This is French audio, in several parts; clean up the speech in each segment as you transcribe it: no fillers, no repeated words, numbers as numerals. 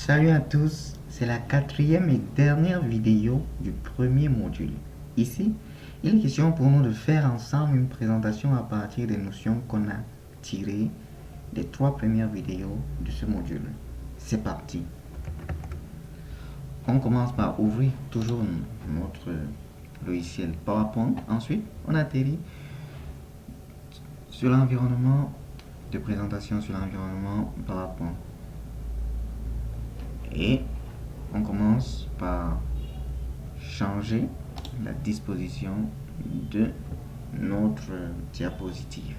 Salut à tous, c'est la quatrième et dernière vidéo du premier module. Ici, il est question pour nous de faire ensemble une présentation à partir des notions qu'on a tirées des 3 premières vidéos de ce module. C'est parti. On commence par ouvrir toujours notre logiciel PowerPoint. Ensuite, on atterrit sur l'environnement de présentation sur l'environnement PowerPoint. Et on commence par changer la disposition de notre diapositive.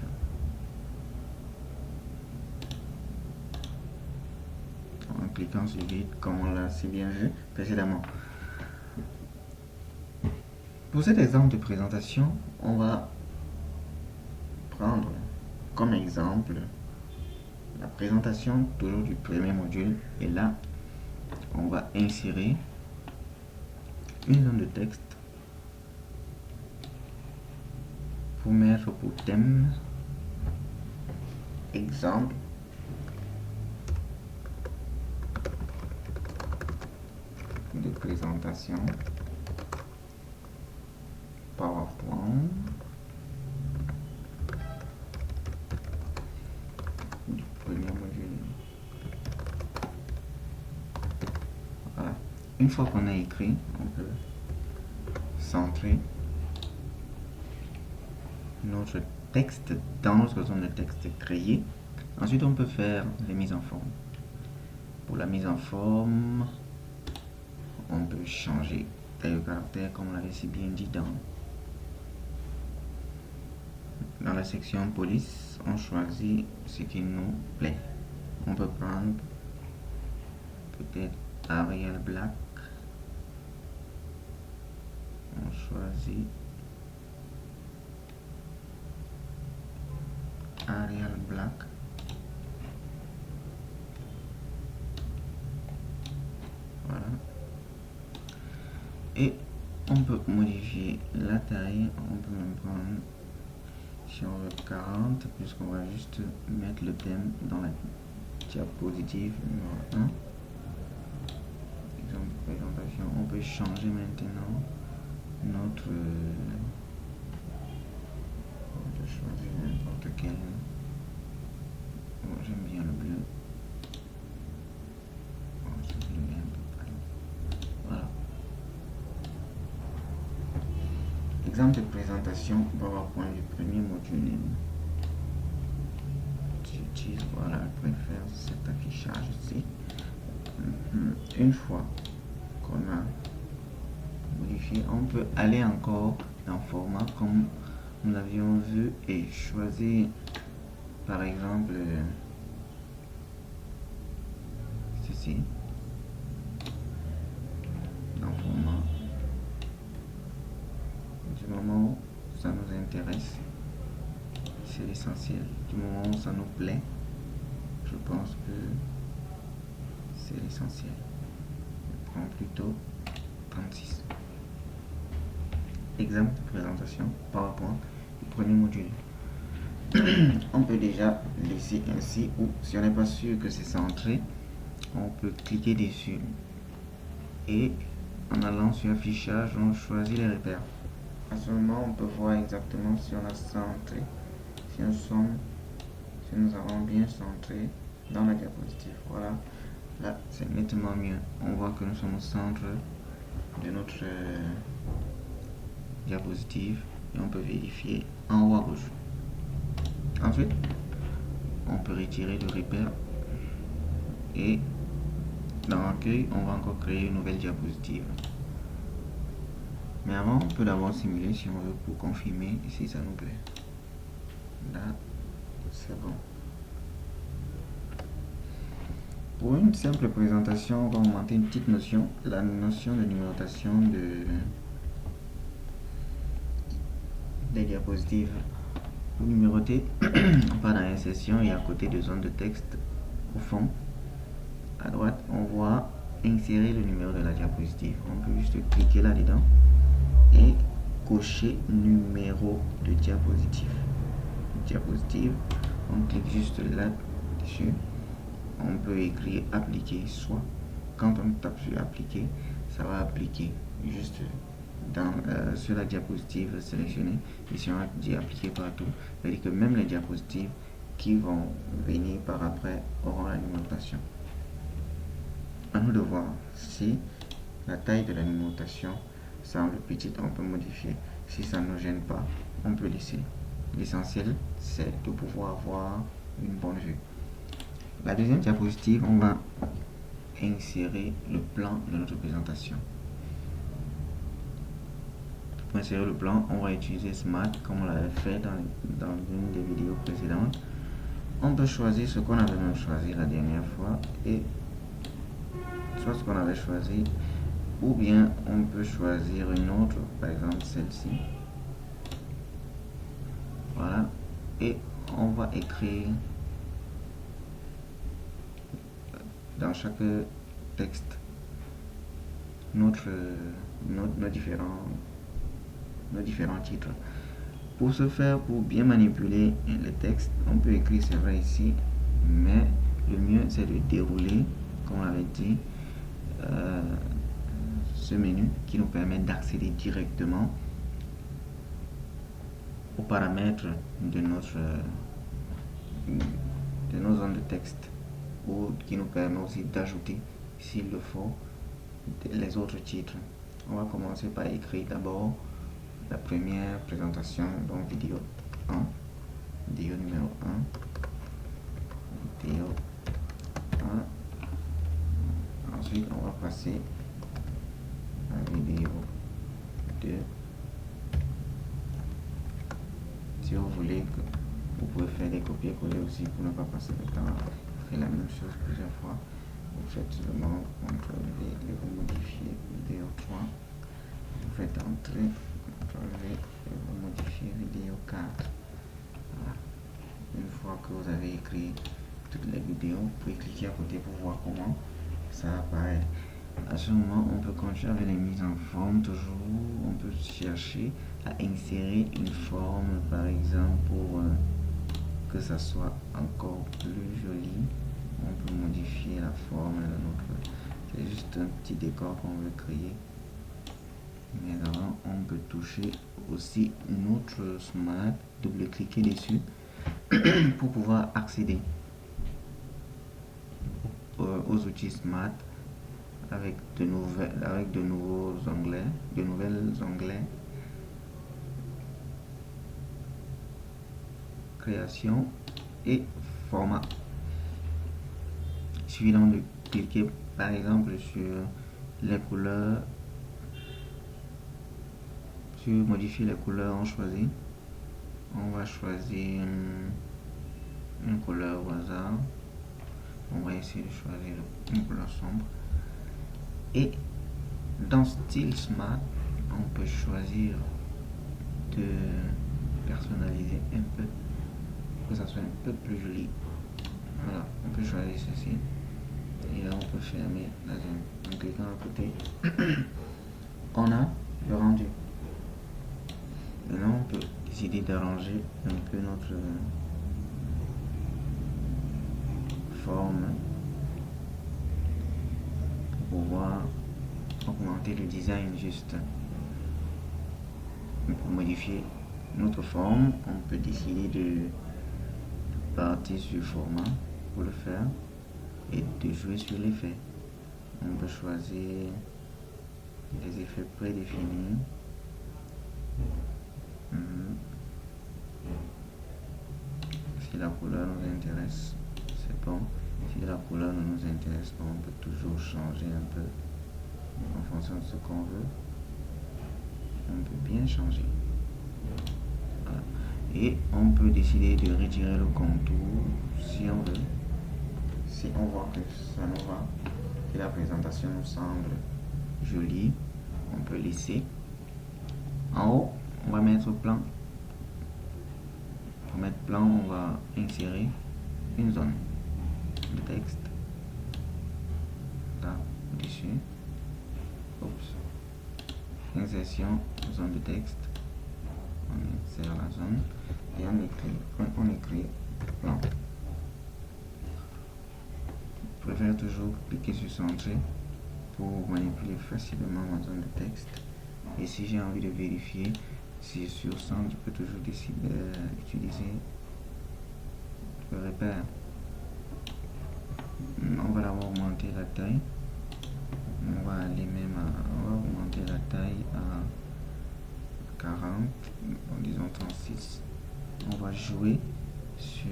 En cliquant sur vide, comme on l'a si bien vu précédemment. Pour cet exemple de présentation, on va prendre comme exemple la présentation toujours du premier module, et là on va insérer une zone de texte pour mettre pour thème exemple de présentation PowerPoint du premier module. Voilà. Une fois qu'on a écrit, on peut centrer notre texte dans notre zone de texte créée. Ensuite, on peut faire les mises en forme. Pour la mise en forme, on peut changer taille de caractère comme on l'avait si bien dit dans la section police. On choisit ce qui nous plaît. On peut prendre peut-être Arial Black. On choisit Arial Black. Voilà. Et on peut modifier la taille. On peut même prendre, si on veut, 40, puisqu'on va juste mettre le thème dans la diapositive numéro 1. Exemple de présentation. On peut changer maintenant notre... on peut choisir n'importe quel. Bon, j'aime bien le bleu. Bon, c'est bleu un peu pâle. Voilà. Exemple de présentation PowerPoint du premier module. J'utilise, voilà, je préfère cet affichage ici. Une fois qu'on a modifié, on peut aller encore dans format comme nous l'avions vu et choisir par exemple ceci dans format. Du moment où ça nous intéresse, c'est l'essentiel. Du moment où ça nous plaît, je pense que c'est l'essentiel. Je prends plutôt 36. Exemple de présentation PowerPoint du premier module. On peut déjà laisser ainsi, ou si on n'est pas sûr que c'est centré, on peut cliquer dessus et en allant sur affichage, on choisit les repères. À ce moment, on peut voir exactement si on a centré, si nous avons bien centré dans la diapositive. Voilà, là c'est nettement mieux. On voit que nous sommes au centre de notre diapositive et on peut vérifier en haut à gauche. Ensuite, on peut retirer le repère et dans l'accueil, on va encore créer une nouvelle diapositive. Mais avant, on peut d'abord simuler si on veut pour confirmer si ça nous plaît. Là, c'est bon. Pour une simple présentation, on va augmenter une petite notion, la notion de numérotation des diapositives. Pour numéroter, on va dans insertion et à côté de zone de texte au fond, à droite, on voit insérer le numéro de la diapositive. On peut juste cliquer là-dedans et cocher numéro de diapositive. On clique juste là-dessus. On peut écrire appliquer soit quand on tape sur appliquer, ça va appliquer juste sur la diapositive sélectionnée. Ici on a dit appliquer partout. Ça veut dire que même les diapositives qui vont venir par après auront l'alimentation. À nous de voir si la taille de l'alimentation semble petite, on peut modifier. Si ça ne nous gêne pas, on peut laisser. L'essentiel, c'est de pouvoir avoir une bonne vue. La deuxième diapositive, on va insérer le plan de notre présentation. Pour insérer le plan, on va utiliser Smart comme on l'avait fait dans une des vidéos précédentes. On peut choisir ce qu'on avait même choisi la dernière fois, et soit ce qu'on avait choisi, ou bien on peut choisir une autre, par exemple celle-ci. Voilà, et on va écrire dans chaque texte nos différents titres. Pour ce faire, pour bien manipuler les textes, on peut écrire, c'est vrai ici, mais le mieux c'est de dérouler, comme on l'avait dit, ce menu qui nous permet d'accéder directement aux paramètres de nos zones de texte, ou qui nous permet aussi d'ajouter, s'il le faut, les autres titres. On va commencer par écrire d'abord la première présentation, donc vidéo 1, vidéo numéro 1, vidéo 1. Ensuite, on va passer à vidéo 2. Si vous voulez, vous pouvez faire des copier-coller aussi pour ne pas passer le temps à faire la même chose plusieurs fois. Vous faites seulement CTRL-V et vous modifiez vidéo 3. Vous faites entrer, CTRL-V et vous modifiez vidéo 4. Voilà. Une fois que vous avez écrit toutes les vidéos, vous pouvez cliquer à côté pour voir comment ça apparaît. À ce moment, on peut continuer avec les mises en forme. Toujours, on peut chercher à insérer une forme, par exemple, pour que ça soit encore plus joli. On peut modifier la forme de notre... C'est juste un petit décor qu'on veut créer. Mais avant, on peut toucher aussi notre Smart, double-cliquer dessus pour pouvoir accéder aux outils Smart avec de nouveaux onglets, de nouvelles onglets, création et format. Il suffit donc de cliquer par exemple sur les couleurs, sur modifier les couleurs, on choisit. On va choisir une couleur au hasard. On va essayer de choisir une couleur sombre. Et dans style Smart, on peut choisir de personnaliser un peu, que ça soit un peu plus joli. Voilà, on peut choisir ceci. Et là, on peut fermer la zone. En cliquant à côté, on a le rendu. Maintenant, on peut décider d'arranger un peu notre forme pour pouvoir augmenter le design juste. Pour modifier notre forme, on peut décider de partir sur format pour le faire et de jouer sur l'effet. On peut choisir les effets prédéfinis. Si la couleur nous intéresse, c'est bon. Si la couleur ne nous intéresse pas, on peut toujours changer un peu en fonction de ce qu'on veut. On peut bien changer. Voilà. Et on peut décider de retirer le contour si on veut. Si on voit que ça nous va, que la présentation nous semble jolie, on peut laisser. En haut, on va mettre plan. Pour mettre plan, on va insérer une zone de texte. Là, au-dessus. Insertion, zone de texte. On insère la zone et on écrit plan. Je préfère toujours cliquer sur centrer pour manipuler facilement ma zone de texte. Et si j'ai envie de vérifier si sur centre, je peux toujours décider d'utiliser le repère. On va d'abord augmenter la taille. On va aller même on va augmenter la taille à 40, bon, disons 36. On va jouer sur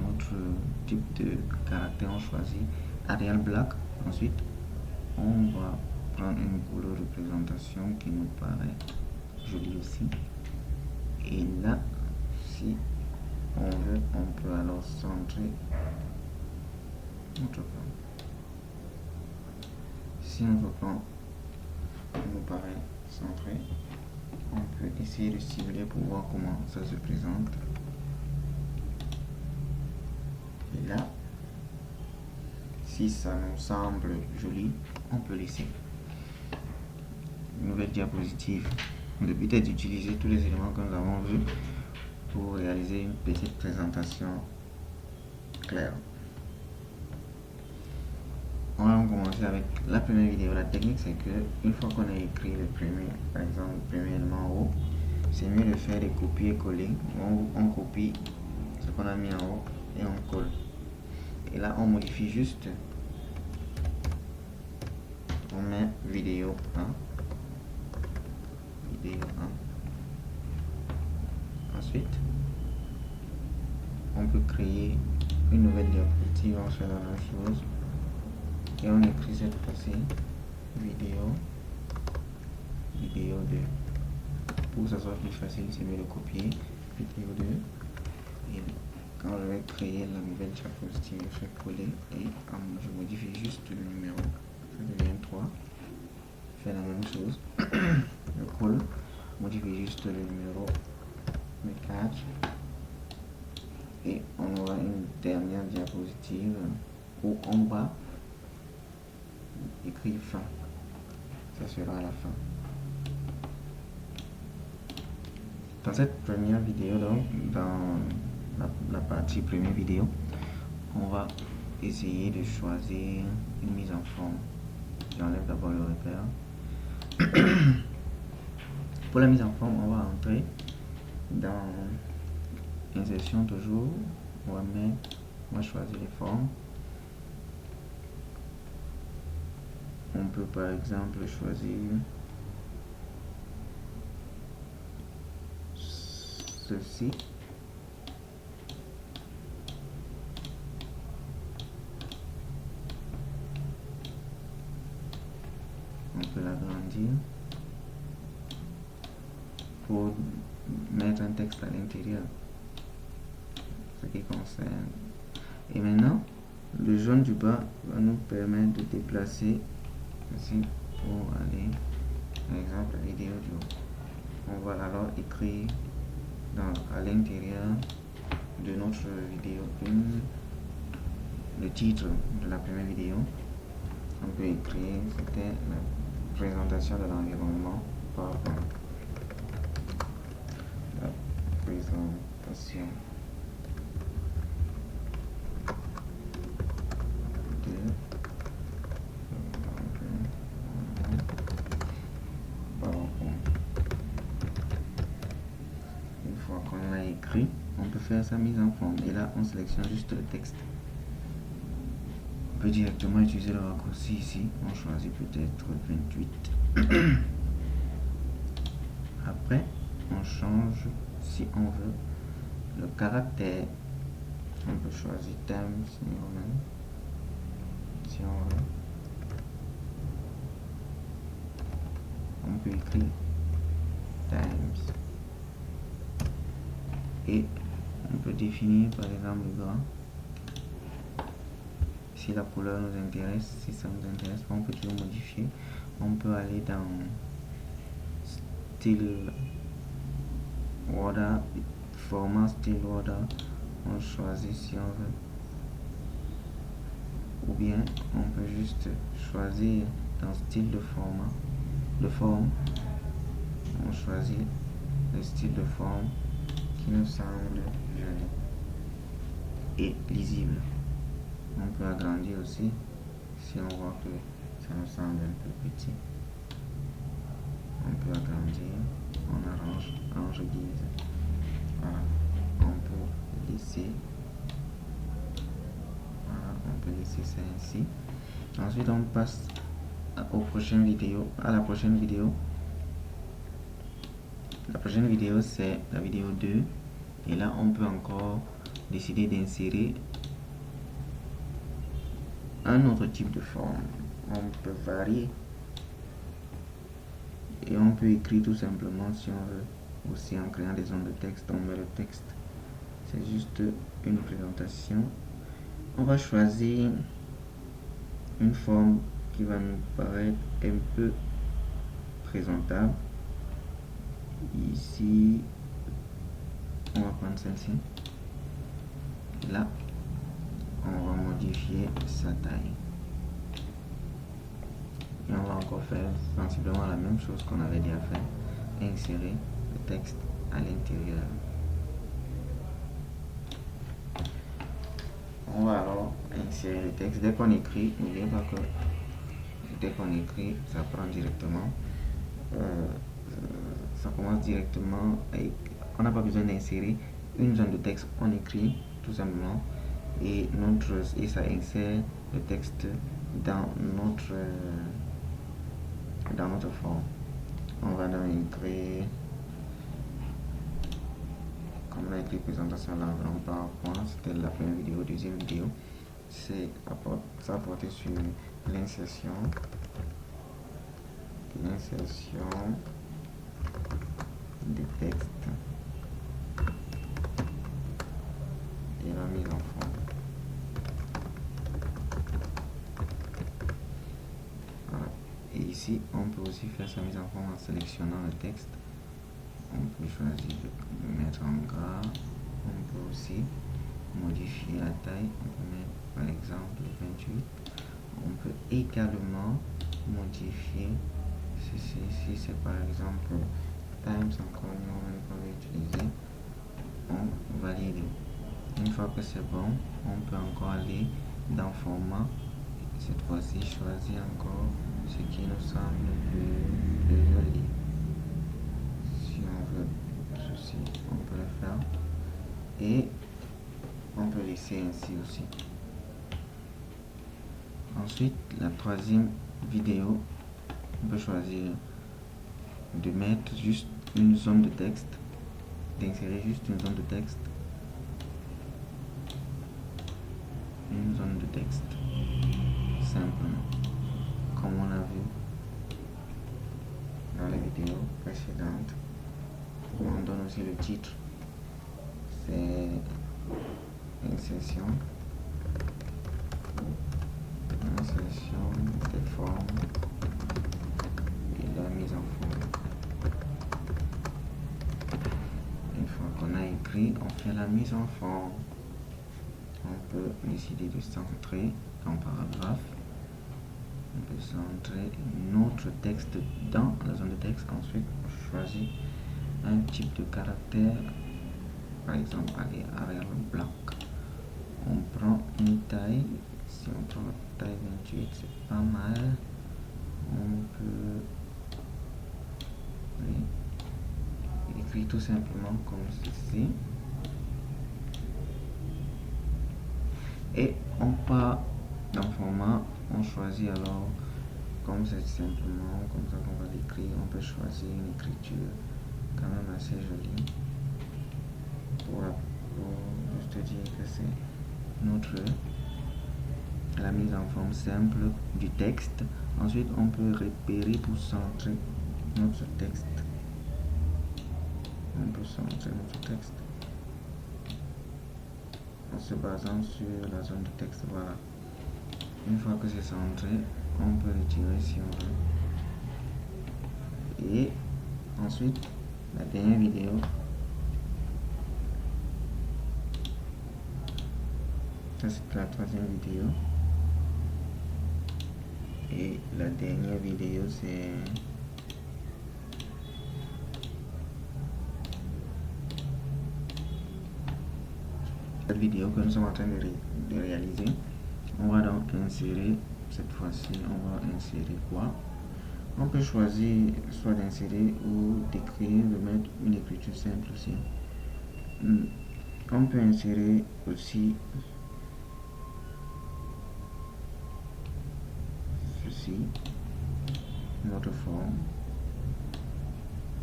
notre type de caractère. On choisit Arial Black. Ensuite, on va prendre une couleur de présentation qui nous paraît jolie aussi. Et là, si on veut, on peut alors centrer notre plan. Si notre plan nous paraît centré, on peut essayer de cibler pour voir comment ça se présente. Et là, si ça nous semble joli, on peut laisser. Une nouvelle diapositive. Le but est d'utiliser tous les éléments que nous avons vus pour réaliser une petite présentation claire. On va commencer avec la première vidéo. La technique, c'est que une fois qu'on a écrit le premier, par exemple le premier élément en haut, c'est mieux de faire des copier-coller. On copie ce qu'on a mis en haut et on colle. Et là, on modifie juste. On met vidéo 1. Vidéo 1. Ensuite, on peut créer une nouvelle diapositive. On fait la même chose. Et on écrit cette fois-ci vidéo 2. Pour que ça soit plus facile, c'est mieux de copier vidéo 2. Et quand je vais créer la nouvelle diapositive, je fais coller et je modifie juste le numéro. Ça devient 3. Je fais la même chose. Je colle, modifie juste le numéro 4. Et on aura une dernière diapositive où en bas écrit fin. Ça sera à la fin. Dans cette première vidéo, donc dans la partie première vidéo, on va essayer de choisir une mise en forme. J'enlève d'abord le repère. Pour la mise en forme, on va entrer dans insertion toujours. On va choisir les formes. On peut par exemple choisir ceci. On peut l'agrandir pour mettre un texte à l'intérieur, ce qui concerne. Et maintenant, le jaune du bas va nous permettre de déplacer ici pour aller, par exemple, la vidéo du haut. On va alors écrire à l'intérieur de notre vidéo 1 le titre de la première vidéo. On peut écrire, c'était la présentation de l'environnement par la présentation de une fois qu'on l'a écrit, on peut faire sa mise en forme et là on sélectionne juste le texte. On peut directement utiliser le raccourci ici, on choisit peut-être 28. Après on change, si on veut, le caractère. On peut choisir Times New Roman si on veut. On peut écrire Times et on peut définir par exemple le grand. Si la couleur nous intéresse, si ça nous intéresse, on peut toujours modifier. On peut aller dans style Water, format style Water. On choisit si on veut, ou bien on peut juste choisir dans style de forme. On choisit le style de forme qui nous semble joli et lisible. On peut agrandir aussi Si on voit que ça nous semble un peu petit, on peut agrandir, on arrange guise. Voilà, on peut laisser. Voilà, on peut laisser ça ainsi. Ensuite, on passe à la prochaine vidéo. La prochaine vidéo, c'est la vidéo 2. Et là, on peut encore décider d'insérer un autre type de forme. On peut varier. Et on peut écrire tout simplement si on veut. Aussi en créant des zones de texte, on met le texte. C'est juste une présentation. On va choisir une forme qui va nous paraître un peu présentable. Ici, on va prendre celle-ci. Là, on va modifier sa taille. Et on va encore faire sensiblement la même chose qu'on avait déjà fait. Insérer le texte à l'intérieur. On va alors insérer le texte. Dès qu'on écrit, n'oubliez pas que dès qu'on écrit, ça prend directement. Ça commence directement. On n'a pas besoin d'insérer une zone de texte. On écrit tout simplement. Et ça insère le texte dans notre forme. On va donc écrire, comme on a écrit présentation là en PowerPoint, c'était la première vidéo. Deuxième vidéo, ça portait sur l'insertion des textes et la mise en forme. Voilà. Et ici, on peut aussi faire sa mise en forme en sélectionnant le texte. On peut choisir de mettre en gras. On peut aussi modifier la taille. On peut mettre par exemple 28. On peut également modifier ceci. Si c'est par exemple Times encore qu'on va utiliser, on valide. Une fois que c'est bon, on peut encore aller dans format. Cette fois-ci, choisir encore ce qui nous semble plus joli. Si on veut ceci, on peut le faire. Et on peut laisser ainsi aussi. Ensuite, la troisième vidéo, on peut choisir de mettre juste une zone de texte, d'insérer juste une zone de texte. Une zone de texte, simplement, comme on a vu dans les vidéos précédentes. On donne aussi le titre, c'est insertion des formes et la mise en forme. Une fois qu'on a écrit, on fait la mise en forme. On peut décider de centrer un paragraphe. On peut centrer notre texte dans la zone de texte. Ensuite, on choisit un type de caractère. Par exemple, allez, Arial Black. On prend une taille. Si on prend la taille 28, c'est pas mal. On peut écrire tout simplement comme ceci. Et on part dans le format, on choisit alors, comme c'est simplement comme ça qu'on va l'écrire, on peut choisir une écriture quand même assez jolie pour juste dire que c'est la mise en forme simple du texte. Ensuite, on peut repérer pour centrer notre texte. On peut centrer notre texte en se basant sur la zone de texte. Voilà. Une fois que c'est centré, on peut retirer si on veut. Et ensuite, la dernière vidéo, ça c'est la troisième vidéo. Et la dernière vidéo, c'est cette vidéo que nous sommes en train de réaliser. On va donc insérer cette fois-ci, on va insérer quoi? On peut choisir soit d'insérer ou d'écrire, de mettre une écriture simple aussi. On peut insérer aussi ceci, notre forme,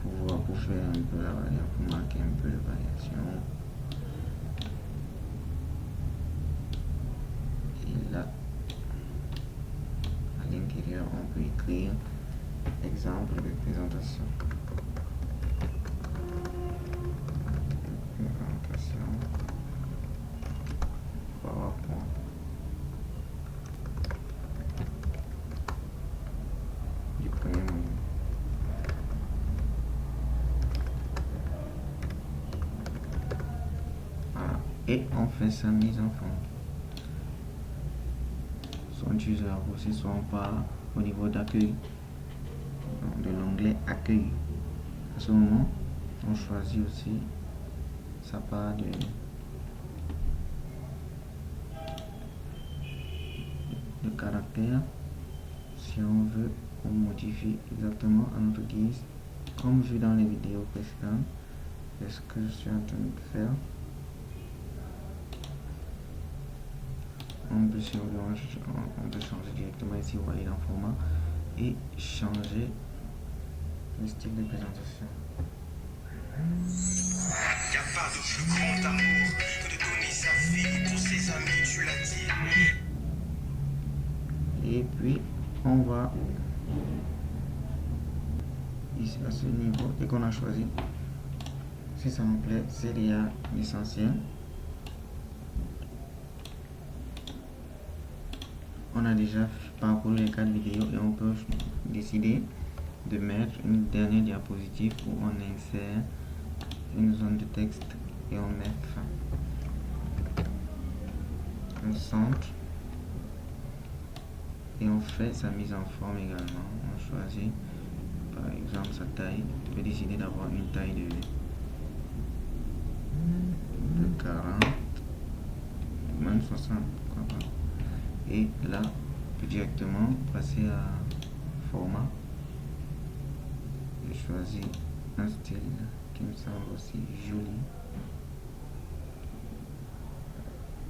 pour faire un peu la variation, pour marquer un peu la variation. Et là, à l'intérieur, on peut écrire exemple de présentation. PowerPoint. Du premier module. Voilà. Et on fait sa mise en forme. Soit on utilise la raccourci, soit on part au niveau d'accueil, de l'onglet accueil. À ce moment, on choisit aussi sa part de caractère. Si on veut, on modifie exactement à notre guise, comme vu dans les vidéos précédentes. C'est ce que je suis en train de faire. On peut changer directement ici, vous voyez dans format, et changer le style de présentation. Y a pas de plus grand amour que de donner sa vie pour ses amis, tu l'as dit. Et puis on va ici à ce niveau, et qu'on a choisi, si ça nous plaît, c'est déjà l'essentiel. On a déjà parcouru les 4 vidéos et on peut décider de mettre une dernière diapositive où on insère une zone de texte et on met fin. On centre et on fait sa mise en forme également. On choisit par exemple sa taille. On peut décider d'avoir une taille de 40, même 60, pourquoi pas. Et là, on peut directement passer à format. Je choisis un style qui me semble aussi joli.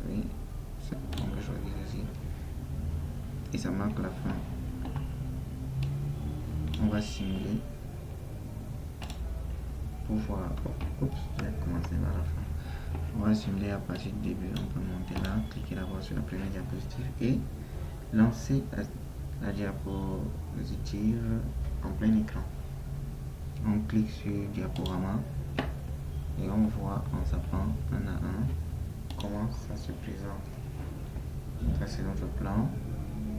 Oui, on peut choisir ceci. Et ça marque la fin. On va simuler pour voir. Oups, j'ai commencé par la fin. On va simuler à partir du début. On peut monter là, cliquer d'abord sur la première diapositive et lancer la diapositive en plein écran. On clique sur diaporama et on voit en zappant un à un comment ça se présente. Ça c'est notre plan.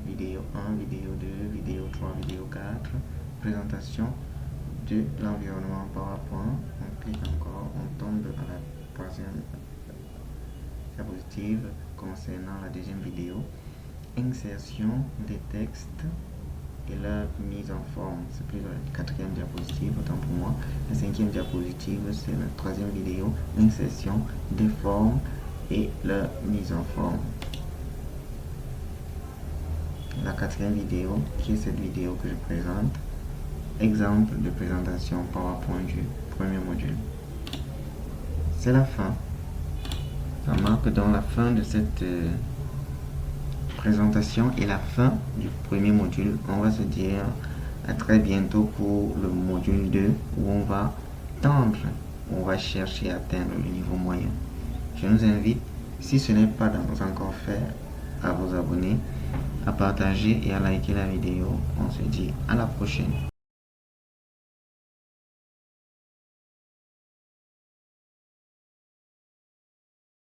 Vidéo 1, vidéo 2, vidéo 3, vidéo 4. Présentation de l'environnement PowerPoint. On clique encore, on tombe à la troisième diapositive concernant la deuxième vidéo. Insertion des textes et la mise en forme. C'est plus la quatrième diapositive, autant pour moi. La cinquième diapositive, c'est la troisième vidéo. Insertion des formes et la mise en forme. La quatrième vidéo, qui est cette vidéo que je présente, exemple de présentation PowerPoint du premier module. C'est la fin. Ça marque dans la fin de cette présentation et la fin du premier module. On va se dire à très bientôt pour le module 2 où on va tendre, on va chercher à atteindre le niveau moyen. Je nous invite, si ce n'est pas encore fait, à vous abonner, à partager et à liker la vidéo. On se dit à la prochaine.